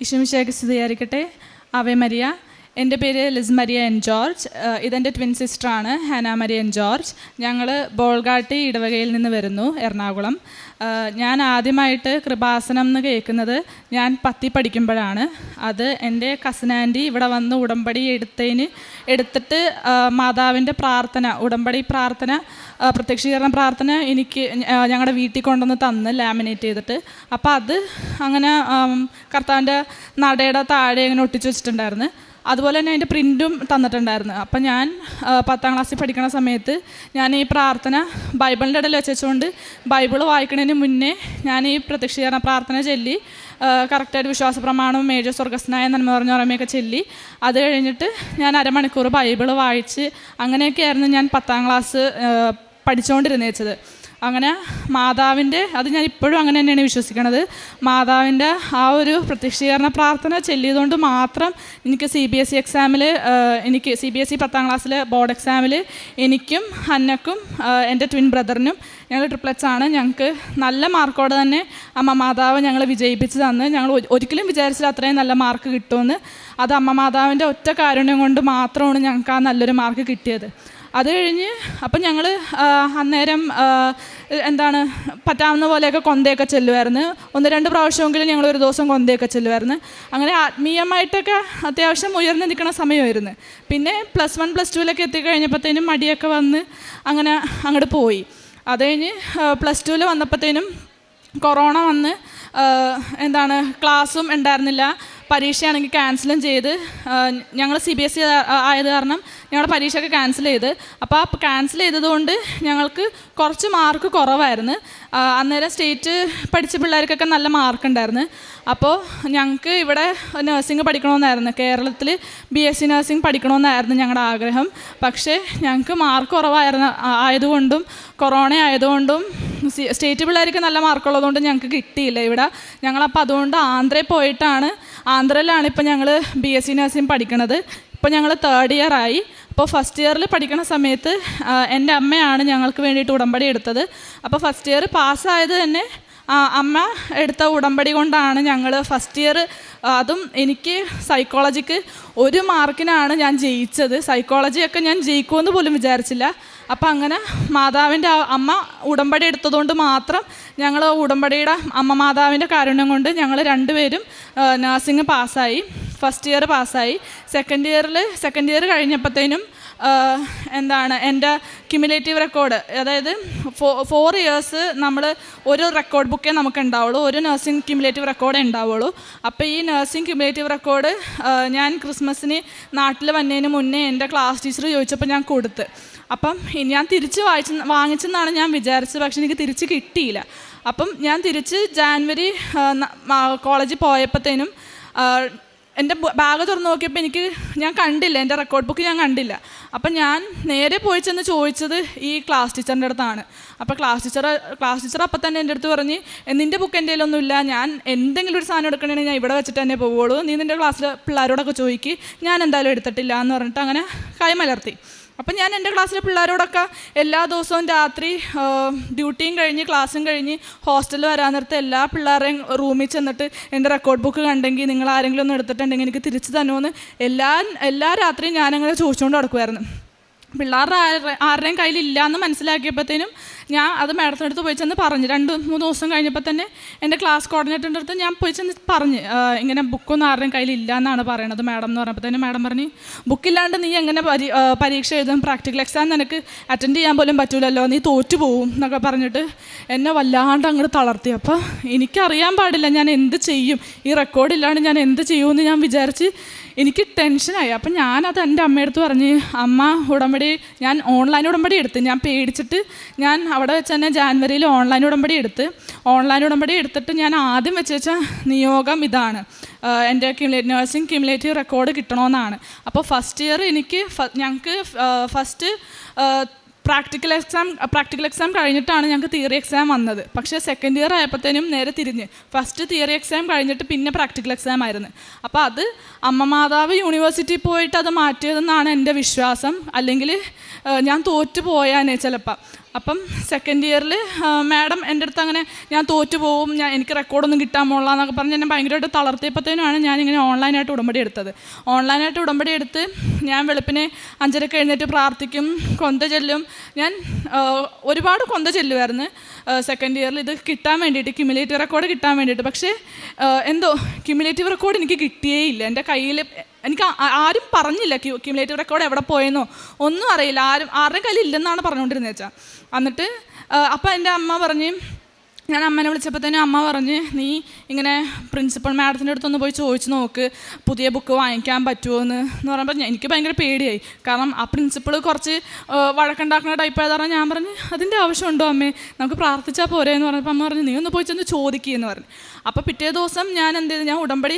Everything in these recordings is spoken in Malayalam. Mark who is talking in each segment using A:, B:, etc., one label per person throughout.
A: ഈശോമിശിഹായ്ക്ക് സ്തുതിയായിരിക്കട്ടെ. Ave Maria. എൻ്റെ പേര് ലിസ് മരിയ എൻ ജോർജ്. ഇതെൻ്റെ ട്വിൻ സിസ്റ്ററാണ് ഹാന മരിയ എൻ ജോർജ്. ഞങ്ങൾ ബോൾഗാട്ടി ഇടവകയിൽ നിന്ന് വരുന്നു, എറണാകുളം. ഞാൻ ആദ്യമായിട്ട് കൃപാസനം എന്ന് കേൾക്കുന്നത് ഞാൻ 10 പഠിക്കുമ്പോഴാണ്. അത് എൻ്റെ കസിൻ ആൻറ്റി ഇവിടെ വന്ന് ഉടമ്പടി എടുത്തിട്ട് മാതാവിൻ്റെ പ്രാർത്ഥന, ഉടമ്പടി പ്രാർത്ഥന, പ്രത്യക്ഷീകരണ പ്രാർത്ഥന എനിക്ക് ഞങ്ങളുടെ വീട്ടിൽ കൊണ്ടുവന്ന് തന്ന് ലാമിനേറ്റ് ചെയ്തിട്ട്. അപ്പോൾ അത് അങ്ങനെ കർത്താവിൻ്റെ നടയുടെ താഴെ ഇങ്ങനെ ഒട്ടിച്ച് വെച്ചിട്ടുണ്ടായിരുന്നു. അതുപോലെ തന്നെ അതിൻ്റെ പ്രിൻറ്റും തന്നിട്ടുണ്ടായിരുന്നു. അപ്പം ഞാൻ 10ാം ക്ലാസ്സിൽ പഠിക്കുന്ന സമയത്ത് ഞാൻ ഈ പ്രാർത്ഥന ബൈബിളിൻ്റെ ഇടയിൽ വെച്ചുകൊണ്ട് ബൈബിൾ വായിക്കുന്നതിന് മുന്നേ ഞാൻ ഈ പ്രത്യക്ഷീകരണ പ്രാർത്ഥന ചൊല്ലി കറക്റ്റായിട്ട് വിശ്വാസ പ്രമാണവും മേജർ സ്വർഗസ്നായ നന്മ പറഞ്ഞ ഓർമ്മയൊക്കെ ചൊല്ലി അത് കഴിഞ്ഞിട്ട് ഞാൻ അരമണിക്കൂർ ബൈബിൾ വായിച്ച് അങ്ങനെയൊക്കെയായിരുന്നു ഞാൻ 10ാം ക്ലാസ് പഠിച്ചുകൊണ്ടിരുന്നത്. അങ്ങനെ മാതാവിൻ്റെ, അത് ഞാൻ ഇപ്പോഴും അങ്ങനെ തന്നെയാണ് വിശ്വസിക്കുന്നത്, മാതാവിൻ്റെ ആ ഒരു പ്രത്യക്ഷീകരണ പ്രാർത്ഥന ചൊല്ലിയതുകൊണ്ട് മാത്രം എനിക്ക് CBSE എക്സാമിൽ, എനിക്ക് CBSE 10ാം ക്ലാസ്സിൽ ബോർഡ് എക്സാമിൽ എനിക്കും ഹന്നക്കും എൻ്റെ ട്വിൻ ബ്രദറിനും, ഞങ്ങൾ ട്രിപ്ലറ്റ്സ് ആണ്, ഞങ്ങൾക്ക് നല്ല മാർക്കോടെ തന്നെ അമ്മ മാതാവ് ഞങ്ങൾ വിജയിപ്പിച്ച് തന്ന്. ഞങ്ങൾ ഒരിക്കലും വിചാരിച്ചില്ല അത്രയും നല്ല മാർക്ക് കിട്ടുമെന്ന്. അത് അമ്മ മാതാവിൻ്റെ ഒറ്റ കാരുണ്യം കൊണ്ട് മാത്രമാണ് ഞങ്ങൾക്ക് ആ നല്ലൊരു മാർക്ക് കിട്ടിയത്. അത് കഴിഞ്ഞ് അപ്പം ഞങ്ങൾ അന്നേരം പറ്റാവുന്ന പോലെയൊക്കെ കൊന്തയൊക്കെ ചെല്ലുമായിരുന്നു. 1-2 പ്രാവശ്യമെങ്കിലും ഞങ്ങൾ ഒരു ദിവസം കൊന്തയൊക്കെ ചെല്ലുമായിരുന്നു. അങ്ങനെ ആത്മീയമായിട്ടൊക്കെ അത്യാവശ്യം ഉയർന്നു നിൽക്കുന്ന സമയമായിരുന്നു. പിന്നെ +1 +2 എത്തിക്കഴിഞ്ഞപ്പോഴത്തേനും മടിയൊക്കെ വന്ന് അങ്ങനെ അങ്ങോട്ട് പോയി. അത് കഴിഞ്ഞ് +2 വന്നപ്പോഴത്തേനും കൊറോണ വന്ന് ക്ലാസ്സും ഉണ്ടായിരുന്നില്ല, പരീക്ഷയാണെങ്കിൽ ക്യാൻസലും ചെയ്ത്. ഞങ്ങൾ CBSE ആയത് കാരണം ഞങ്ങളുടെ പരീക്ഷയൊക്കെ ക്യാൻസൽ ചെയ്ത്. അപ്പോൾ ആ ക്യാൻസൽ ചെയ്തതുകൊണ്ട് ഞങ്ങൾക്ക് കുറച്ച് മാർക്ക് കുറവായിരുന്നു. അന്നേരം സ്റ്റേറ്റ് പഠിച്ച പിള്ളേർക്കൊക്കെ നല്ല മാർക്ക് ഉണ്ടായിരുന്നു. അപ്പോൾ ഞങ്ങൾക്ക് ഇവിടെ നഴ്സിംഗ് പഠിക്കണമെന്നായിരുന്നു, കേരളത്തിൽ BSc നഴ്സിംഗ് പഠിക്കണമെന്നായിരുന്നു ഞങ്ങളുടെ ആഗ്രഹം. പക്ഷേ ഞങ്ങൾക്ക് മാർക്ക് ആയതുകൊണ്ടും കൊറോണ ആയതുകൊണ്ടും സ്റ്റേറ്റ് പിള്ളേർക്ക് നല്ല മാർക്കുള്ളതുകൊണ്ട് ഞങ്ങൾക്ക് കിട്ടിയില്ല ഇവിടെ. ഞങ്ങളപ്പോൾ അതുകൊണ്ട് ആന്ധ്രയിലാണ് ഇപ്പോൾ ഞങ്ങൾ BSc നഴ്സിംഗ് പഠിക്കണത്. ഇപ്പോൾ ഞങ്ങൾ 3rd ഇയർ ആയി. അപ്പോൾ ഫസ്റ്റ് ഇയറിൽ പഠിക്കുന്ന സമയത്ത് എൻ്റെ അമ്മയാണ് ഞങ്ങൾക്ക് വേണ്ടിയിട്ട് ഉടമ്പടി എടുത്തത്. അപ്പോൾ ഫസ്റ്റ് ഇയർ പാസ്സായത് തന്നെ അമ്മ എടുത്ത ഉടമ്പടി കൊണ്ടാണ് ഞങ്ങൾ ഫസ്റ്റ് ഇയർ. അതും എനിക്ക് സൈക്കോളജിക്ക് 1 മാർക്കിനാണ് ഞാൻ ജയിച്ചത്. സൈക്കോളജിയൊക്കെ ഞാൻ ജയിക്കുമെന്ന് പോലും വിചാരിച്ചില്ല. അപ്പം അങ്ങനെ മാതാവിൻ്റെ അമ്മ ഉടമ്പടി എടുത്തതുകൊണ്ട് മാത്രം ഞങ്ങൾ ഉടമ്പടിയുടെ അമ്മ മാതാവിൻ്റെ കാരുണ്യം കൊണ്ട് ഞങ്ങൾ 2 പേരും നഴ്സിംഗ് പാസ്സായി, ഫസ്റ്റ് ഇയർ പാസ്സായി. സെക്കൻഡ് ഇയർ കഴിഞ്ഞപ്പോഴത്തേനും എൻ്റെ ക്യുമുലേറ്റീവ് റെക്കോർഡ്, അതായത് 4 ഇയേഴ്സ് നമ്മൾ ഒരു റെക്കോർഡ് ബുക്കേ നമുക്ക് ഉണ്ടാവുള്ളൂ, ഒരു നഴ്സിംഗ് ക്യുമുലേറ്റീവ് റെക്കോർഡേ ഉണ്ടാവുള്ളൂ. അപ്പോൾ ഈ നഴ്സിംഗ് ക്യുമുലേറ്റീവ് റെക്കോർഡ് ഞാൻ ക്രിസ്മസിന് നാട്ടിൽ വന്നതിന് മുന്നേ എൻ്റെ ക്ലാസ് ടീച്ചർ ചോദിച്ചപ്പോൾ ഞാൻ കൊടുത്ത്. അപ്പം ഞാൻ തിരിച്ച് വാങ്ങിച്ചെന്നാണ് ഞാൻ വിചാരിച്ചത്, പക്ഷെ എനിക്ക് തിരിച്ച് കിട്ടിയില്ല. അപ്പം ഞാൻ തിരിച്ച് ജാനുവരി കോളേജിൽ പോയപ്പോഴത്തേനും എൻ്റെ ബാഗ് തുറന്ന് നോക്കിയപ്പോൾ ഞാൻ കണ്ടില്ല, എൻ്റെ റെക്കോർഡ് ബുക്ക് ഞാൻ കണ്ടില്ല. അപ്പം ഞാൻ നേരെ പോയി ചെന്ന് ചോദിച്ചത് ഈ ക്ലാസ് ടീച്ചറിൻ്റെ അടുത്താണ്. അപ്പോൾ ക്ലാസ് ടീച്ചർ അപ്പം തന്നെ എൻ്റെ അടുത്ത് പറഞ്ഞ്, നിൻ്റെ ബുക്ക് എൻ്റെ കയ്യിലൊന്നുമില്ല, ഞാൻ എന്തെങ്കിലും ഒരു സാധനം എടുക്കണമെങ്കിൽ ഞാൻ ഇവിടെ വെച്ചിട്ട് തന്നെ പോവുള്ളൂ, നീ നിൻ്റെ ക്ലാസ്സിൽ പിള്ളേരോടൊക്കെ ചോദിക്ക്, ഞാൻ എന്തായാലും എടുത്തിട്ടില്ല എന്ന് പറഞ്ഞിട്ട് അങ്ങനെ കൈമലർത്തി. അപ്പം ഞാൻ എൻ്റെ ക്ലാസ്സിലെ പിള്ളേരോടൊക്കെ എല്ലാ ദിവസവും രാത്രി ഡ്യൂട്ടിയും കഴിഞ്ഞ് ക്ലാസ്സും കഴിഞ്ഞ് ഹോസ്റ്റലിൽ വരാൻ നേരത്തെ എല്ലാ പിള്ളേരെയും റൂമിൽ ചെന്നിട്ട് എൻ്റെ റെക്കോർഡ് ബുക്ക് കണ്ടെങ്കിൽ നിങ്ങൾ ആരെങ്കിലും ഒന്ന് എടുത്തിട്ടുണ്ടെങ്കിൽ എനിക്ക് തിരിച്ചു തന്നുമെന്ന് എല്ലാ രാത്രിയും ഞാനങ്ങനെ ചോദിച്ചുകൊണ്ട് നടക്കുമായിരുന്നു. പിള്ളേരുടെ ആരുടെയും കയ്യിലില്ല എന്ന് മനസ്സിലാക്കിയപ്പോഴത്തേനും ഞാൻ അത് മാഡത്തിനടുത്ത് പോയി ചെന്ന് പറഞ്ഞു. 2-3 ദിവസം കഴിഞ്ഞപ്പോൾ തന്നെ എൻ്റെ ക്ലാസ് കോർഡിനേറ്ററിൻ്റെ അടുത്ത് ഞാൻ പോയി ചെന്ന് പറഞ്ഞ്, ഇങ്ങനെ ബുക്കൊന്നും ആരുടെയും കയ്യിലില്ല എന്നാണ് പറയണത് മാഡം എന്ന് പറഞ്ഞപ്പോഴത്തേനും മാഡം പറഞ്ഞ്, ബുക്കില്ലാണ്ട് നീ എങ്ങനെ പരീക്ഷ എഴുതും, പ്രാക്ടിക്കൽ എക്സാം നിനക്ക് അറ്റൻഡ് ചെയ്യാൻ പോലും പറ്റൂലല്ലോ, നീ തോറ്റു പോവും എന്നൊക്കെ പറഞ്ഞിട്ട് എന്നെ വല്ലാണ്ട് അങ്ങോട്ട് തളർത്തി. അപ്പോൾ എനിക്കറിയാൻ പാടില്ല ഞാൻ എന്ത് ചെയ്യും, ഈ റെക്കോർഡില്ലാണ്ട് ഞാൻ എന്ത് ചെയ്യുമെന്ന് ഞാൻ വിചാരിച്ച് എനിക്ക് ടെൻഷനായി. അപ്പം ഞാനത് എൻ്റെ അമ്മയടുത്ത് പറഞ്ഞ്, അമ്മ ഞാൻ ഓൺലൈൻ ഉടമ്പടി എടുത്ത്, ഞാൻ പേടിച്ചിട്ട് ഞാൻ അവിടെ വെച്ച് തന്നെ ജാനുവരിയിൽ ഓൺലൈൻ ഉടമ്പടി എടുത്തിട്ട് ഞാൻ ആദ്യം വെച്ച നിയോഗം ഇതാണ്, എൻ്റെ നഴ്സിംഗ് ക്യുമുലേറ്റീവ് റെക്കോർഡ് കിട്ടണമെന്നാണ്. അപ്പോൾ ഫസ്റ്റ് ഇയർ ഞങ്ങൾക്ക് ഫസ്റ്റ് പ്രാക്ടിക്കൽ എക്സാം കഴിഞ്ഞിട്ടാണ് ഞങ്ങൾക്ക് തിയറി എക്സാം വന്നത്. പക്ഷേ സെക്കൻഡ് ഇയർ ആയപ്പോഴത്തേനും നേരെ തിരിഞ്ഞ് ഫസ്റ്റ് തിയറി എക്സാം കഴിഞ്ഞിട്ട് പിന്നെ പ്രാക്ടിക്കൽ എക്സാം ആയിരുന്നു. അപ്പോൾ അത് അമ്മ മാതാവ് യൂണിവേഴ്സിറ്റിയിൽ പോയിട്ട് അത് മാറ്റിയതെന്നാണ് എൻ്റെ വിശ്വാസം. അല്ലെങ്കിൽ ഞാൻ തോറ്റു പോയാനേ ചിലപ്പോൾ. അപ്പം സെക്കൻഡ് ഇയറിൽ മാഡം എൻ്റെ അടുത്ത് അങ്ങനെ ഞാൻ തോറ്റു പോവും, എനിക്ക് റെക്കോർഡൊന്നും കിട്ടാൻ പോകില്ല എന്നൊക്കെ പറഞ്ഞ് എന്നെ ഭയങ്കരമായിട്ട് തളർത്തിയപ്പോഴത്തേനുമാണ് ഞാനിങ്ങനെ ഓൺലൈനായിട്ട് ഉടമ്പടി എടുത്തത്. ഓൺലൈനായിട്ട് ഉടമ്പടി എടുത്ത് ഞാൻ വെളുപ്പിനെ 5:30 എഴുന്നേറ്റ് പ്രാർത്ഥിക്കും, കൊന്ത ചെല്ലും. ഞാൻ ഒരുപാട് കൊന്ത ചെല്ലുമായിരുന്നു സെക്കൻഡ് ഇയറിൽ ഇത് കിട്ടാൻ വേണ്ടിയിട്ട്, ക്യുമുലേറ്റീവ് റെക്കോർഡ് കിട്ടാൻ വേണ്ടിയിട്ട്. പക്ഷേ എന്തോ ക്യുമുലേറ്റീവ് റെക്കോർഡ് എനിക്ക് കിട്ടിയേയില്ല. എൻ്റെ കയ്യിൽ എനിക്ക് ആരും പറഞ്ഞില്ല ക്യുമുലേറ്റീവ് റെക്കോർഡ് എവിടെ പോയെന്നോ ഒന്നും അറിയില്ല. ആരുടെ കയ്യിൽ ഇല്ലെന്നാണ് പറഞ്ഞുകൊണ്ടിരുന്നത് വെച്ചാൽ. എന്നിട്ട് അപ്പം എൻ്റെ അമ്മ പറഞ്ഞ്, ഞാൻ അമ്മേനെ വിളിച്ചപ്പോഴത്തേനും അമ്മ പറഞ്ഞ്, നീ ഇങ്ങനെ പ്രിൻസിപ്പൽ മാഡത്തിൻ്റെ അടുത്തൊന്ന് പോയി ചോദിച്ച് നോക്ക്, പുതിയ ബുക്ക് വാങ്ങിക്കാൻ പറ്റുമോ എന്ന് പറയുമ്പോൾ എനിക്ക് ഭയങ്കര പേടിയായി. കാരണം ആ പ്രിൻസിപ്പൾ കുറച്ച് വഴക്കുണ്ടാക്കുന്ന ടൈപ്പായത് പറഞ്ഞാൽ ഞാൻ പറഞ്ഞു, അതിൻ്റെ ആവശ്യമുണ്ടോ അമ്മേ, നമുക്ക് പ്രാർത്ഥിച്ചാൽ പോരെ എന്ന് പറഞ്ഞപ്പോൾ അമ്മ പറഞ്ഞു, നീ ഒന്ന് പോയി ചെന്ന് ചോദിക്കുകയെന്ന് പറഞ്ഞു. അപ്പോൾ പിറ്റേ ദിവസം ഞാൻ എന്ത് ചെയ്തു, ഞാൻ ഉടമ്പടി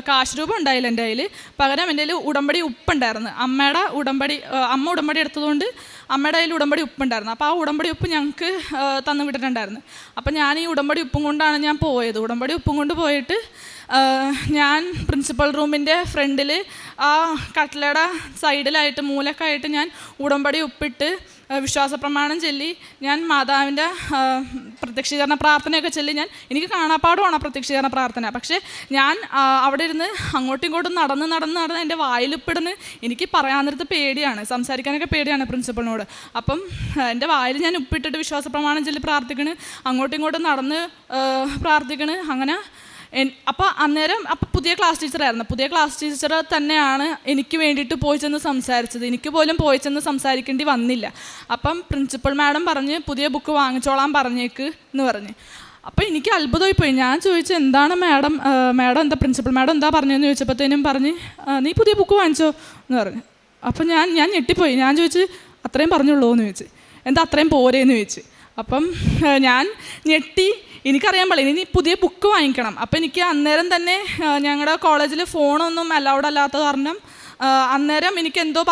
A: കാശ് രൂപ ഉണ്ടായില്ല എൻ്റെ കയ്യിൽ, പകരം എൻ്റെ കയ്യിൽ ഉടമ്പടി ഉപ്പുണ്ടായിരുന്നു. അമ്മ ഉടമ്പടി എടുത്തതുകൊണ്ട് അമ്മയുടെ കയ്യിൽ ഉടമ്പടി ഉപ്പുണ്ടായിരുന്നു. അപ്പോൾ ആ ഉടമ്പടി ഉപ്പ് ഞങ്ങൾക്ക് തന്നു വിട്ടിട്ടുണ്ടായിരുന്നു. അപ്പം ഞാൻ ഈ ഉടമ്പടി ഉപ്പും കൊണ്ടാണ് ഞാൻ പോയത്. ഉടമ്പടി ഉപ്പും കൊണ്ട് പോയിട്ട് ഞാൻ പ്രിൻസിപ്പൽ റൂമിൻ്റെ ഫ്രണ്ടിൽ ആ കട്ടിലയുടെ സൈഡിലായിട്ട് മൂലക്കായിട്ട് ഞാൻ ഉടമ്പടി ഉപ്പിട്ട് വിശ്വാസ പ്രമാണം ചൊല്ലി ഞാൻ മാതാവിൻ്റെ പ്രത്യക്ഷീകരണ പ്രാർത്ഥനയൊക്കെ ചൊല്ലി എനിക്ക് കാണാപ്പാടുമാണ് പ്രത്യക്ഷീകരണ പ്രാർത്ഥന. പക്ഷേ ഞാൻ അവിടെ ഇരുന്ന് അങ്ങോട്ടും ഇങ്ങോട്ടും നടന്ന് എൻ്റെ വായിലുപ്പിടുന്ന് എനിക്ക് പറയാൻ നേരത്ത് പേടിയാണ്, സംസാരിക്കാനൊക്കെ പേടിയാണ് പ്രിൻസിപ്പളിനോട്. അപ്പം എൻ്റെ വായിൽ ഞാൻ ഉപ്പിട്ടിട്ട് വിശ്വാസ പ്രമാണം ചൊല്ലി പ്രാർത്ഥിക്കണ്, അങ്ങോട്ടും ഇങ്ങോട്ടും നടന്ന് പ്രാർത്ഥിക്കണ്. അങ്ങനെ അപ്പം പുതിയ ക്ലാസ് ടീച്ചറായിരുന്നു. പുതിയ ക്ലാസ് ടീച്ചർ തന്നെയാണ് എനിക്ക് വേണ്ടിയിട്ട് പോയി ചെന്ന് സംസാരിച്ചത്. എനിക്ക് പോലും പോയി ചെന്ന് സംസാരിക്കേണ്ടി വന്നില്ല. അപ്പം പ്രിൻസിപ്പൽ മാഡം പറഞ്ഞ് പുതിയ ബുക്ക് വാങ്ങിച്ചോളാൻ പറഞ്ഞേക്ക് എന്ന് പറഞ്ഞ്. അപ്പോൾ എനിക്ക് അത്ഭുതമായി പോയി. ഞാൻ ചോദിച്ചു, എന്താണ് മാഡം എന്താ പ്രിൻസിപ്പൽ മാഡം എന്താ പറഞ്ഞതെന്ന് ചോദിച്ചപ്പോഴത്തേനും പറഞ്ഞ്, നീ പുതിയ ബുക്ക് വാങ്ങിച്ചോ എന്ന് പറഞ്ഞു. അപ്പം ഞാൻ ഞെട്ടിപ്പോയി. ഞാൻ ചോദിച്ചു, അത്രയും പറഞ്ഞുള്ളൂ എന്ന് ചോദിച്ചു. എന്താ അത്രയും പോരേന്ന് ചോദിച്ചു. അപ്പം ഞാൻ ഞെട്ടി. എനിക്കറിയാൻ പാടില്ല, ഇനി പുതിയ ബുക്ക് വാങ്ങിക്കണം. അപ്പം എനിക്ക് അന്നേരം തന്നെ ഞങ്ങളുടെ കോളേജിൽ ഫോണൊന്നും അലൗഡ് അല്ലാത്ത കാരണം അന്നേരം എനിക്കെന്തോ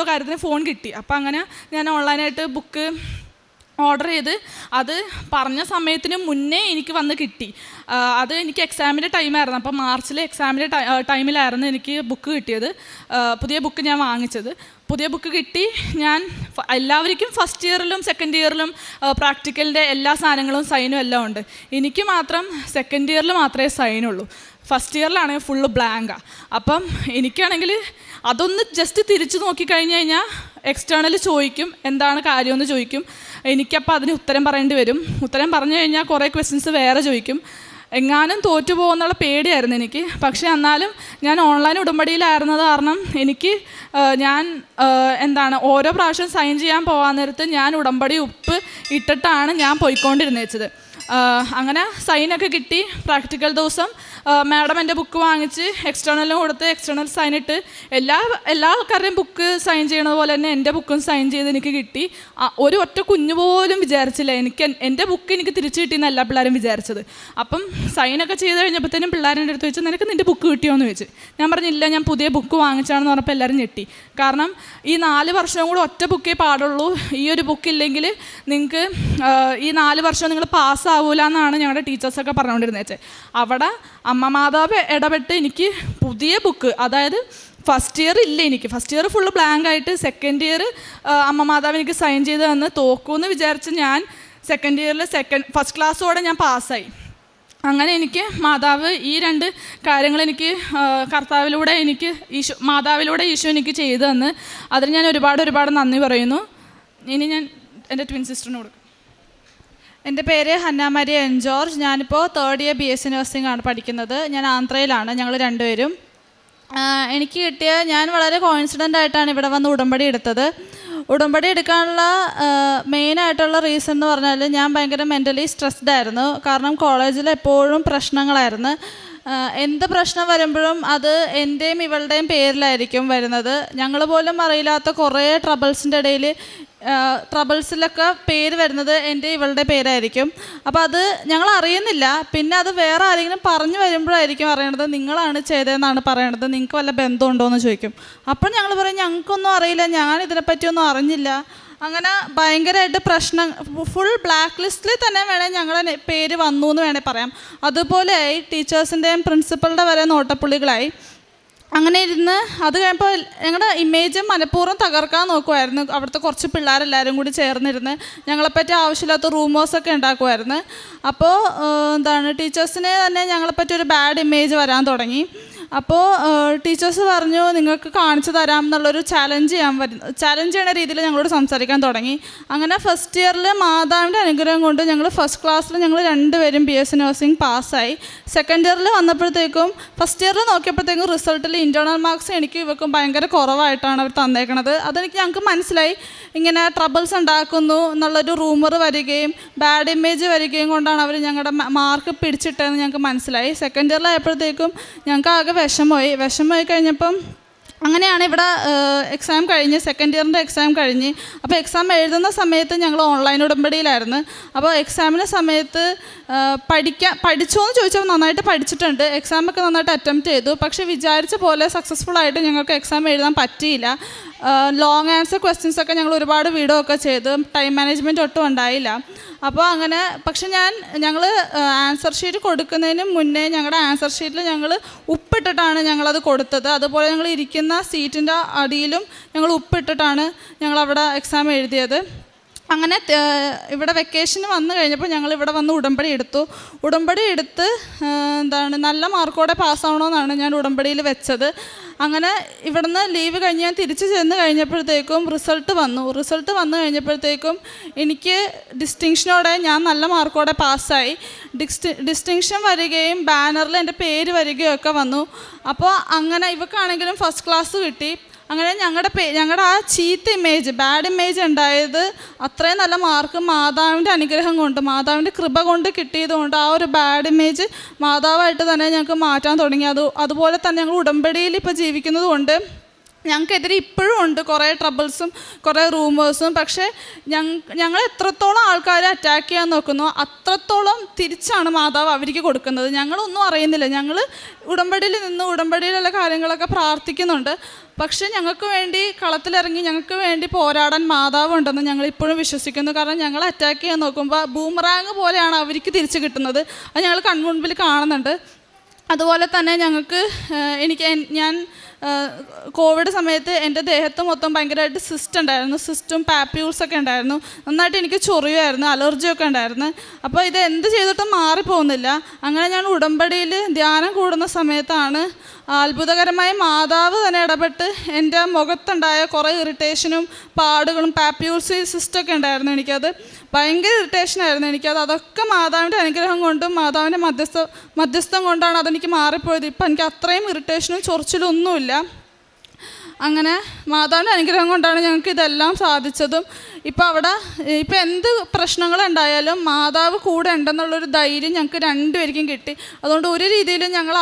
A: കാര്യത്തിന് ഫോൺ കിട്ടി. അപ്പം അങ്ങനെ ഞാൻ ഓൺലൈനായിട്ട് ബുക്ക് ഓർഡർ ചെയ്ത് അത് പറഞ്ഞ സമയത്തിന് മുന്നേ എനിക്ക് വന്ന് കിട്ടി. അത് എനിക്ക് എക്സാമിൻ്റെ ടൈമായിരുന്നു. അപ്പം മാർച്ചിലെ എക്സാമിൻ്റെ ടൈമിലായിരുന്നു എനിക്ക് ബുക്ക് കിട്ടിയത്. പുതിയ ബുക്ക് ഞാൻ വാങ്ങിച്ചത്. പുതിയ ബുക്ക് കിട്ടി. ഞാൻ എല്ലാവർക്കും ഫസ്റ്റ് ഇയറിലും സെക്കൻഡ് ഇയറിലും പ്രാക്ടിക്കലിൻ്റെ എല്ലാ സാധനങ്ങളും സൈനും എല്ലാം ഉണ്ട്. എനിക്ക് മാത്രം സെക്കൻഡ് ഇയറിൽ മാത്രമേ സൈനുള്ളൂ. First ഇയറിലാണെങ്കിൽ full ബ്ലാങ്കാണ്. അപ്പം എനിക്കാണെങ്കിൽ അതൊന്ന് ജസ്റ്റ് തിരിച്ച് നോക്കിക്കഴിഞ്ഞ് കഴിഞ്ഞാൽ എക്സ്റ്റേണൽ ചോദിക്കും, എന്താണ് കാര്യമെന്ന് ചോദിക്കും. എനിക്കപ്പോൾ അതിന് ഉത്തരം പറയേണ്ടി വരും. ഉത്തരം പറഞ്ഞു കഴിഞ്ഞാൽ കുറേ ക്വസ്റ്റ്യൻസ് വേറെ ചോദിക്കും. എങ്ങാനും തോറ്റു പോകുന്നുള്ള പേടിയായിരുന്നു എനിക്ക്. പക്ഷേ എന്നാലും ഞാൻ ഓൺലൈൻ ഉടമ്പടിയിലായിരുന്നത് കാരണം എനിക്ക് ഓരോ പ്രാവശ്യം സൈൻ ചെയ്യാൻ പോകാൻ നേരത്ത് ഞാൻ ഉടമ്പടി ഉപ്പ് ഇട്ടിട്ടാണ് ഞാൻ പോയിക്കൊണ്ടിരുന്നത്. അങ്ങനെ സൈനൊക്കെ കിട്ടി. പ്രാക്ടിക്കൽ ദിവസം മാഡം എൻ്റെ ബുക്ക് വാങ്ങിച്ച് എക്സ്റ്റേണലും കൊടുത്ത് എക്സ്റ്റേണൽ സൈൻ ഇട്ട് എല്ലാ ആൾക്കാരുടെയും ബുക്ക് സൈൻ ചെയ്യണത് പോലെ തന്നെ എൻ്റെ ബുക്കും സൈൻ ചെയ്ത് എനിക്ക് കിട്ടി. ഒരു ഒറ്റ കുഞ്ഞു പോലും വിചാരിച്ചില്ല എൻ്റെ ബുക്ക് എനിക്ക് തിരിച്ചു കിട്ടിയെന്ന് എല്ലാ പിള്ളേരും വിചാരിച്ചത്. അപ്പം സൈനൊക്കെ ചെയ്ത് കഴിഞ്ഞപ്പോഴത്തേനും പിള്ളേരുടെ അടുത്ത് ചോദിച്ചു, നിനക്ക് നിൻ്റെ ബുക്ക് കിട്ടിയോയെന്ന് ചോദിച്ചു. ഞാൻ പറഞ്ഞില്ല, ഞാൻ പുതിയ ബുക്ക് വാങ്ങിച്ചാണെന്ന് പറഞ്ഞപ്പോൾ എല്ലാവരും ഞെട്ടി. കാരണം ഈ 4 വർഷവും കൂടെ ഒറ്റ ബുക്കേ പാടുള്ളൂ. ഈ ഒരു ബുക്കില്ലെങ്കിൽ നിങ്ങൾക്ക് ഈ 4 വർഷം നിങ്ങൾ പാസ്സാവൂല എന്നാണ് ഞങ്ങളുടെ ടീച്ചേഴ്സൊക്കെ പറഞ്ഞുകൊണ്ടിരുന്നത്. അവിടെ അമ്മ മാതാവ് ഇടപെട്ട് എനിക്ക് പുതിയ ബുക്ക്, അതായത് ഫസ്റ്റ് ഇയർ ഇല്ല, എനിക്ക് ഫസ്റ്റ് ഇയർ ഫുള്ള് ബ്ലാങ്ക് ആയിട്ട് സെക്കൻഡ് ഇയർ അമ്മ മാതാവ് എനിക്ക് സൈൻ ചെയ്ത് തന്ന് തോക്കുമെന്ന് വിചാരിച്ച് ഞാൻ സെക്കൻഡ് ഇയറിൽ ഫസ്റ്റ് ക്ലാസ്സോടെ ഞാൻ പാസ്സായി. അങ്ങനെ എനിക്ക് മാതാവ് ഈ 2 കാര്യങ്ങൾ എനിക്ക് മാതാവിലൂടെ ഈശോ എനിക്ക് ചെയ്തു തന്ന് അതിന് ഞാൻ ഒരുപാട് നന്ദി പറയുന്നു. ഇനി ഞാൻ എൻ്റെ ട്വിൻ സിസ്റ്ററിന് കൊടുക്കും.
B: എൻ്റെ പേര് ഹന്ന മരിയ എൻ ജോർജ്. ഞാനിപ്പോൾ 3rd ഇയർ BSc നഴ്സിംഗ് ആണ് പഠിക്കുന്നത്. ഞാൻ ആന്ധ്രയിലാണ്. ഞങ്ങൾ 2 പേരും. എനിക്ക് കിട്ടിയ, ഞാൻ വളരെ കോയിൻസിഡൻ്റ് ആയിട്ടാണ് ഇവിടെ വന്ന് ഉടമ്പടി എടുത്തത്. ഉടമ്പടി എടുക്കാനുള്ള മെയിനായിട്ടുള്ള റീസൺ എന്ന് പറഞ്ഞാൽ ഞാൻ ഭയങ്കര മെൻ്റലി സ്ട്രെസ്ഡ് ആയിരുന്നു. കാരണം കോളേജിൽ എപ്പോഴും പ്രശ്നങ്ങളായിരുന്നു. എന്ത് പ്രശ്നം വരുമ്പോഴും അത് എൻ്റെയും ഇവളുടെയും പേരിലായിരിക്കും വരുന്നത്. ഞങ്ങൾ പോലും അറിയില്ലാത്ത കുറേ ട്രബിൾസിലൊക്കെ പേര് വരുന്നത് എൻ്റെ ഇവളുടെ പേരായിരിക്കും. അപ്പോൾ അത് ഞങ്ങൾ അറിയുന്നില്ല. പിന്നെ അത് വേറെ ആരെങ്കിലും പറഞ്ഞു വരുമ്പോഴായിരിക്കും അറിയണത്, നിങ്ങളാണ് ചെയ്തതെന്നാണ് പറയണത്, നിങ്ങൾക്ക് വല്ല ബന്ധമുണ്ടോ എന്ന് ചോദിക്കും. അപ്പോൾ ഞങ്ങൾ പറയും, ഞങ്ങൾക്കൊന്നും അറിയില്ല, ഞാൻ ഇതിനെപ്പറ്റിയൊന്നും അറിഞ്ഞില്ല. അങ്ങനെ ഭയങ്കരമായിട്ട് പ്രശ്നം, ഫുൾ ബ്ലാക്ക് ലിസ്റ്റിൽ തന്നെ വേണേൽ ഞങ്ങളുടെ പേര് വന്നു എന്ന് വേണേൽ പറയാം. അതുപോലെ ടീച്ചേഴ്സിൻ്റെയും പ്രിൻസിപ്പളുടെ വരെ നോട്ടപ്പുള്ളികളായി. അങ്ങനെ ഇരുന്ന് അത് കഴിഞ്ഞപ്പോൾ ഞങ്ങളുടെ ഇമേജ് മനഃപൂർവ്വം തകർക്കാൻ നോക്കുമായിരുന്നു. അവിടുത്തെ കുറച്ച് പിള്ളേരെല്ലാവരും കൂടി ചേർന്നിരുന്ന് ഞങ്ങളെപ്പറ്റി ആവശ്യമില്ലാത്ത റൂമേഴ്സൊക്കെ ഉണ്ടാക്കുമായിരുന്നു. അപ്പോൾ ടീച്ചേഴ്സിനെ തന്നെ ഞങ്ങളെപ്പറ്റി ഒരു ബാഡ് ഇമേജ് വരാൻ തുടങ്ങി. അപ്പോൾ ടീച്ചേഴ്സ് പറഞ്ഞു നിങ്ങൾക്ക് കാണിച്ചു തരാം എന്നുള്ളൊരു ചാലഞ്ച് ചെയ്യണ രീതിയിൽ ഞങ്ങളോട് സംസാരിക്കാൻ തുടങ്ങി. അങ്ങനെ ഫസ്റ്റ് ഇയറിൽ മാതാവിൻ്റെ അനുഗ്രഹം കൊണ്ട് ഞങ്ങൾ ഫസ്റ്റ് ക്ലാസ്സിൽ ഞങ്ങൾ രണ്ടുപേരും BSc നഴ്സിംഗ് പാസ്സായി. സെക്കൻഡ് ഇയറിൽ വന്നപ്പോഴത്തേക്കും ഫസ്റ്റ് ഇയറിൽ നോക്കിയപ്പോഴത്തേക്കും റിസൾട്ടിൽ ഇൻറ്റേർണൽ മാർക്സ് എനിക്ക് ഇവക്കും ഭയങ്കര കുറവായിട്ടാണ് അവർ തന്നേക്കണത്. ഞങ്ങൾക്ക് മനസ്സിലായി ഇങ്ങനെ ട്രബിൾസ് ഉണ്ടാക്കുന്നു എന്നുള്ളൊരു റൂമർ വരികയും ബാഡ് ഇമേജ് വരികയും കൊണ്ടാണ് അവർ ഞങ്ങളുടെ മാർക്ക് പിടിച്ചിട്ടതെന്ന് ഞങ്ങൾക്ക് മനസ്സിലായി. സെക്കൻഡ് ഇയറിലായപ്പോഴത്തേക്കും ഞങ്ങൾക്ക് ആകെ വിഷമമായി കഴിഞ്ഞപ്പം അങ്ങനെയാണ് ഇവിടെ എക്സാം കഴിഞ്ഞ് സെക്കൻഡ് ഇയറിൻ്റെ എക്സാം കഴിഞ്ഞ്. അപ്പോൾ എക്സാം എഴുതുന്ന സമയത്ത് ഞങ്ങൾ ഓൺലൈൻ ഉടമ്പടിയിലായിരുന്നു. അപ്പോൾ എക്സാമിന് സമയത്ത് പഠിച്ചോ എന്ന് ചോദിച്ചപ്പോൾ നന്നായിട്ട് പഠിച്ചിട്ടുണ്ട്, എക്സാമൊക്കെ നന്നായിട്ട് അറ്റംപ്റ്റ് ചെയ്തു. പക്ഷേ വിചാരിച്ച പോലെ സക്സസ്ഫുള്ളായിട്ട് ഞങ്ങൾക്ക് എക്സാം എഴുതാൻ പറ്റിയില്ല. ലോങ് ആൻസർ ക്വസ്റ്റ്യൻസൊക്കെ ഞങ്ങൾ ഒരുപാട് ഒക്കെ ചെയ്തു, ടൈം മാനേജ്മെൻറ്റ് ഒട്ടും ഉണ്ടായില്ല. അപ്പോൾ അങ്ങനെ പക്ഷെ ഞങ്ങൾ ആൻസർ ഷീറ്റ് കൊടുക്കുന്നതിന് മുന്നേ ഞങ്ങളുടെ ആൻസർ ഷീറ്റിൽ ഞങ്ങൾ ഉപ്പിട്ടിട്ടാണ് ഞങ്ങളത് കൊടുത്തത്. അതുപോലെ ഞങ്ങൾ ഇരിക്കുന്ന സീറ്റിൻ്റെ അടിയിലും ഞങ്ങൾ ഉപ്പിട്ടിട്ടാണ് ഞങ്ങളവിടെ എക്സാം എഴുതിയത്. അങ്ങനെ ഇവിടെ വെക്കേഷന് വന്നു കഴിഞ്ഞപ്പോൾ ഞങ്ങൾ ഇവിടെ വന്ന് ഉടമ്പടി എടുത്ത് നല്ല മാർക്കോടെ പാസ്സാവണമെന്നാണ് ഞാൻ ഉടമ്പടിയിൽ വെച്ചത്. അങ്ങനെ ഇവിടുന്ന് ലീവ് കഴിഞ്ഞ് ഞാൻ തിരിച്ച് ചെന്ന് കഴിഞ്ഞപ്പോഴത്തേക്കും റിസൾട്ട് വന്നു കഴിഞ്ഞപ്പോഴത്തേക്കും എനിക്ക് ഡിസ്റ്റിങ്ഷനോടെ ഞാൻ നല്ല മാർക്കോടെ പാസ്സായി. ഡിസ്റ്റിങ്ഷൻ വരികയും ബാനറിൽ എൻ്റെ പേര് വരികയും ഒക്കെ വന്നു. അപ്പോൾ അങ്ങനെ ഇവക്കാണെങ്കിലും ഫസ്റ്റ് ക്ലാസ് കിട്ടി. അങ്ങനെ ഞങ്ങളുടെ ആ ചീത്ത ഇമേജ് ബാഡ് ഇമേജ് ഉണ്ടായത് അത്രയും നല്ല മാർക്ക് മാതാവിൻ്റെ അനുഗ്രഹം കൊണ്ട് മാതാവിൻ്റെ കൃപ കൊണ്ട് കിട്ടിയത് കൊണ്ട് ആ ഒരു ബാഡ് ഇമേജ് മാതാവായിട്ട് തന്നെ ഞങ്ങൾക്ക് മാറ്റാൻ തുടങ്ങി. അതുപോലെ തന്നെ ഞങ്ങൾ ഉടമ്പടിയിൽ ഇപ്പോൾ ജീവിക്കുന്നത് കൊണ്ട് ഞങ്ങൾക്കെതിരെ ഇപ്പോഴും ഉണ്ട് കുറേ ട്രബിൾസും കുറേ റൂമേഴ്സും. പക്ഷേ ഞങ്ങൾ എത്രത്തോളം ആൾക്കാരെ അറ്റാക്ക് ചെയ്യാൻ നോക്കുന്നോ അത്രത്തോളം തിരിച്ചാണ് മാതാവ് അവർക്ക് കൊടുക്കുന്നത്. ഞങ്ങളൊന്നും അറിയുന്നില്ല. ഞങ്ങൾ ഉടമ്പടിയിലുള്ള കാര്യങ്ങളൊക്കെ പ്രാർത്ഥിക്കുന്നുണ്ട്. പക്ഷേ ഞങ്ങൾക്ക് വേണ്ടി കളത്തിലിറങ്ങി ഞങ്ങൾക്ക് വേണ്ടി പോരാടാൻ മാതാവ് ഉണ്ടെന്ന് ഞങ്ങൾ ഇപ്പോഴും വിശ്വസിക്കുന്നു. കാരണം ഞങ്ങൾ അറ്റാക്ക് ചെയ്യാൻ നോക്കുമ്പോൾ ബൂമറാങ് പോലെയാണ് അവർക്ക് തിരിച്ച് കിട്ടുന്നത്. അത് ഞങ്ങൾ കൺമുൻപിൽ കാണുന്നുണ്ട്. അതുപോലെ തന്നെ ഞാൻ കോവിഡ് സമയത്ത് എൻ്റെ ദേഹത്ത് മൊത്തം ഭയങ്കരമായിട്ട് സിസ്റ്റും പാപ്യൂൾസൊക്കെ ഉണ്ടായിരുന്നു. നന്നായിട്ട് എനിക്ക് ചൊറിയുമായിരുന്നു, അലർജിയൊക്കെ ഉണ്ടായിരുന്നു. അപ്പോൾ ഇത് എന്ത് ചെയ്തിട്ടും മാറിപ്പോകുന്നില്ല. അങ്ങനെ ഞാൻ ഉടമ്പടിയിൽ ധ്യാനം കൂടുന്ന സമയത്താണ് അത്ഭുതകരമായ മാതാവ് തന്നെ ഇടപെട്ട് എൻ്റെ മുഖത്തുണ്ടായ കുറേ ഇറിറ്റേഷനും പാടുകളും പാപ്യൂൾസ് സിസ്റ്റൊക്കെ ഉണ്ടായിരുന്നു. എനിക്കത് ഭയങ്കര ഇറിറ്റേഷനായിരുന്നു എനിക്കത്. അതൊക്കെ മാതാവിൻ്റെ അനുഗ്രഹം കൊണ്ടും മാതാവിൻ്റെ മധ്യസ്ഥം കൊണ്ടാണ് അതെനിക്ക് മാറിപ്പോയത്. ഇപ്പം എനിക്ക് അത്രയും ഇറിറ്റേഷനും ചൊറിച്ചിലും ഒന്നുമില്ല. അങ്ങനെ മാതാവിൻ്റെ അനുഗ്രഹം കൊണ്ടാണ് ഞങ്ങൾക്ക് ഇതെല്ലാം സാധിച്ചതും. ഇപ്പം എന്ത് പ്രശ്നങ്ങളുണ്ടായാലും മാതാവ് കൂടെ ഉണ്ടെന്നുള്ളൊരു ധൈര്യം ഞങ്ങൾക്ക് രണ്ടുപേർക്കും കിട്ടി. അതുകൊണ്ട് ഒരു രീതിയിലും ഞങ്ങൾ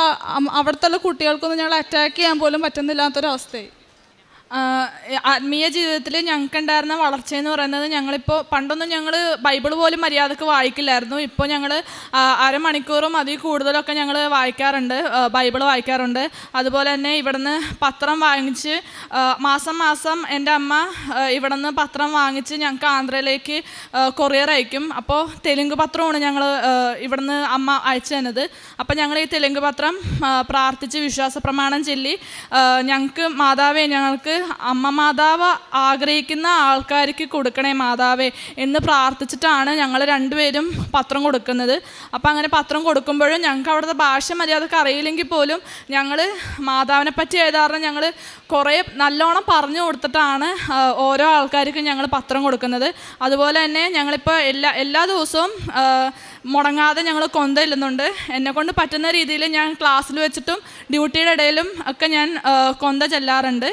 B: അവിടുത്തെ കുട്ടികൾക്കൊന്നും ഞങ്ങൾ അറ്റാക്ക് ചെയ്യാൻ പോലും പറ്റുന്നില്ലാത്തൊരവസ്ഥയായി.
A: ആത്മീയ ജീവിതത്തിൽ ഞങ്ങൾക്കുണ്ടായിരുന്ന വളർച്ചയെന്ന് പറയുന്നത് ഞങ്ങളിപ്പോൾ പണ്ടൊന്നും ഞങ്ങൾ ബൈബിൾ പോലും മര്യാദക്ക് വായിക്കില്ലായിരുന്നു. ഇപ്പോൾ ഞങ്ങൾ അരമണിക്കൂറും അതിൽ കൂടുതലൊക്കെ ഞങ്ങൾ ബൈബിൾ വായിക്കാറുണ്ട്. അതുപോലെ തന്നെ ഇവിടുന്ന് പത്രം വാങ്ങിച്ച് മാസം എൻ്റെ അമ്മ ഇവിടുന്ന് പത്രം വാങ്ങിച്ച് ഞങ്ങൾക്ക് ആന്ധ്രയിലേക്ക് കൊറിയർ അയക്കും. അപ്പോൾ തെലുങ്ക് പത്രമാണ് ഞങ്ങൾ ഇവിടുന്ന് അമ്മ അയച്ചു തന്നത്. അപ്പോൾ ഞങ്ങൾ ഈ തെലുങ്ക് പത്രം പ്രാർത്ഥിച്ച് വിശ്വാസ പ്രമാണം ചൊല്ലി ഞങ്ങൾക്ക് മാതാവേ ഞങ്ങൾക്ക് അമ്മ മാതാവ് ആഗ്രഹിക്കുന്ന ആൾക്കാർക്ക് കൊടുക്കണേ മാതാവേ എന്ന് പ്രാർത്ഥിച്ചിട്ടാണ് ഞങ്ങൾ രണ്ടുപേരും പത്രം കൊടുക്കുന്നത്. അപ്പം അങ്ങനെ പത്രം കൊടുക്കുമ്പോഴും ഞങ്ങൾക്ക് അവിടുത്തെ ഭാഷ മര്യാദക്ക് അറിയില്ലെങ്കിൽ പോലും ഞങ്ങൾ മാതാവിനെ പറ്റി എഴുതാറുണ്ട്. ഞങ്ങൾ കുറേ നല്ലോണം പറഞ്ഞു കൊടുത്തിട്ടാണ് ഓരോ ആൾക്കാർക്കും ഞങ്ങൾ പത്രം കൊടുക്കുന്നത്. അതുപോലെ തന്നെ ഞങ്ങളിപ്പോൾ എല്ലാ ദിവസവും മുടങ്ങാതെ ഞങ്ങൾ കൊന്ത ചെല്ലുന്നുണ്ട്. എന്നെക്കൊണ്ട് പറ്റുന്ന രീതിയിൽ ഞാൻ ക്ലാസ്സിൽ വെച്ചിട്ടും ഡ്യൂട്ടിയുടെ ഇടയിലും ഒക്കെ ഞാൻ കൊന്ത ചെല്ലാറുണ്ട്.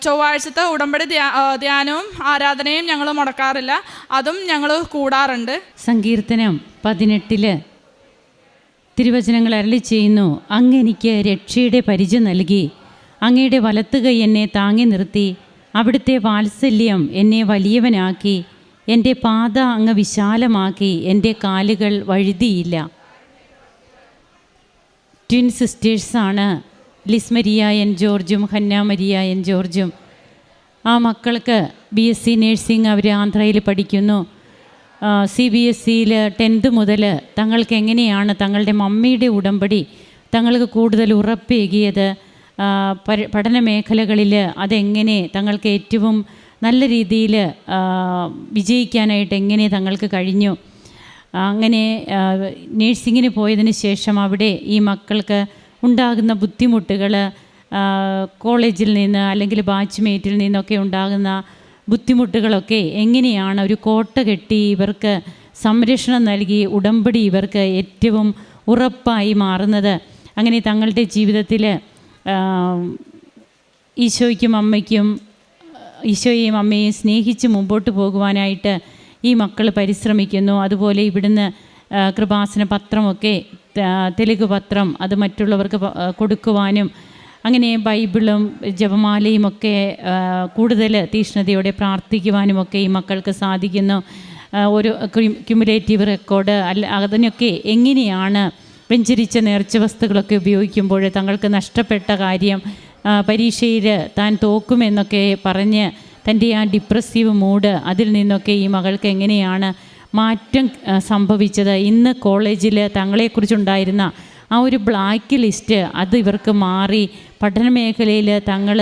A: ചൊവ്വാഴ്ചത്തെ ഉടമ്പടി ധ്യാനവും ആരാധനയും ഞങ്ങൾ മുടക്കാറില്ല, അതും ഞങ്ങൾ കൂടാറുണ്ട്.
C: സങ്കീർത്തനം 18 തിരുവചനങ്ങൾ അരുളി ചെയ്യുന്നു, അങ്ങെനിക്ക് രക്ഷയുടെ പരിചയം നൽകി, അങ്ങയുടെ വലത്തുകൈ എന്നെ താങ്ങി നിർത്തി, അവിടുത്തെ വാത്സല്യം എന്നെ വലിയവനാക്കി, എൻ്റെ പാത അങ്ങ് വിശാലമാക്കി, എൻ്റെ കാലുകൾ വഴുതിയില്ല. ട്വിൻ സിസ്റ്റേഴ്സാണ് ലിസ് മരിയ എൻ ജോർജും ഹന്ന മരിയ എൻ ജോർജും. ആ മക്കൾക്ക് BSc നേഴ്സിംഗ് അവർ ആന്ധ്രയിൽ പഠിക്കുന്നു. CBSEയിൽ 10th മുതൽ തങ്ങൾക്ക് എങ്ങനെയാണ് തങ്ങളുടെ മമ്മിയുടെ ഉടമ്പടി തങ്ങൾക്ക് കൂടുതൽ ഉറപ്പേകിയത് പഠന മേഖലകളിൽ അതെങ്ങനെ തങ്ങൾക്ക് ഏറ്റവും നല്ല രീതിയിൽ വിജയിക്കാനായിട്ട് എങ്ങനെ തങ്ങൾക്ക് കഴിഞ്ഞു. അങ്ങനെ നേഴ്സിങ്ങിന് പോയതിന് ശേഷം അവിടെ ഈ മക്കൾക്ക് ഉണ്ടാകുന്ന ബുദ്ധിമുട്ടുകൾ, കോളേജിൽ നിന്ന് അല്ലെങ്കിൽ ബാച്ച്മേറ്റിൽ നിന്നൊക്കെ ഉണ്ടാകുന്ന ബുദ്ധിമുട്ടുകളൊക്കെ എങ്ങനെയാണ് ഒരു കോട്ട കെട്ടി ഇവർക്ക് സംരക്ഷണം നൽകി ഉടമ്പടി ഇവർക്ക് ഏറ്റവും ഉറപ്പായി മാറുന്നത്. അങ്ങനെ തങ്ങളുടെ ജീവിതത്തിൽ ഈശോയ്ക്കും അമ്മയ്ക്കും ഈശോയെയും അമ്മയെയും സ്നേഹിച്ച് മുമ്പോട്ട് പോകുവാനായിട്ട് ഈ മക്കൾ പരിശ്രമിക്കുന്നു. അതുപോലെ ഇവിടുന്ന് കൃപാസന പത്രമൊക്കെ, തെലുങ്ക് പത്രം, അത് മറ്റുള്ളവർക്ക് കൊടുക്കുവാനും അങ്ങനെ ബൈബിളും ജപമാലയും ഒക്കെ കൂടുതൽ തീഷ്ണതയോടെ പ്രാർത്ഥിക്കുവാനുമൊക്കെ ഈ മക്കൾക്ക് സാധിക്കുന്നു. ഒരു ക്യുമുലേറ്റീവ് റെക്കോർഡ് അതിനൊക്കെ എങ്ങനെയാണ് വെഞ്ചരിച്ച നേർച്ച വസ്തുക്കളൊക്കെ ഉപയോഗിക്കുമ്പോൾ തങ്ങൾക്ക് നഷ്ടപ്പെട്ട കാര്യം, പരീക്ഷയിൽ താൻ തോക്കുമെന്നൊക്കെ പറഞ്ഞ് തൻ്റെ ആ ഡിപ്രസീവ് മൂഡ്, അതിൽ നിന്നൊക്കെ ഈ മകൾക്ക് എങ്ങനെയാണ് മാറ്റം സംഭവിച്ചത്. ഇന്ന് കോളേജിൽ തങ്ങളെക്കുറിച്ചുണ്ടായിരുന്ന ആ ഒരു ബ്ലാക്ക് ലിസ്റ്റ് അത് ഇവർക്ക് മാറി പഠന മേഖലയിൽ തങ്ങൾ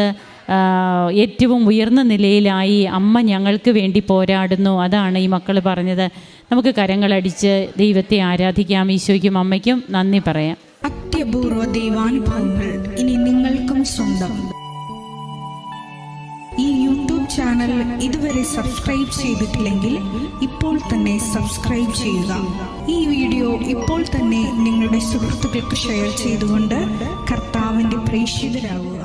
C: ഏറ്റവും ഉയർന്ന നിലയിലായി. അമ്മ ഞങ്ങൾക്ക് വേണ്ടി പോരാടുന്നു. അതാണ് ഈ മക്കൾ പറഞ്ഞത്. നമുക്ക് കരങ്ങളടിച്ച് ദൈവത്തെ ആരാധിക്കാം. ഈശോയ്ക്കും അമ്മയ്ക്കും നന്ദി പറയാം.
D: അത്യപൂർവ ദൈവാനുഭവങ്ങൾ ഇനി നിങ്ങൾക്കും സ്വന്തം. ഈ യൂട്യൂബ് ചാനൽ ഇതുവരെ സബ്സ്ക്രൈബ് ചെയ്തിട്ടില്ലെങ്കിൽ ഇപ്പോൾ തന്നെ സബ്സ്ക്രൈബ് ചെയ്യുക. ഈ വീഡിയോ ഇപ്പോൾ തന്നെ നിങ്ങളുടെ സുഹൃത്തുക്കൾക്ക് ഷെയർ ചെയ്തുകൊണ്ട് കർത്താവിൻ്റെ പ്രേക്ഷിതരാകുക.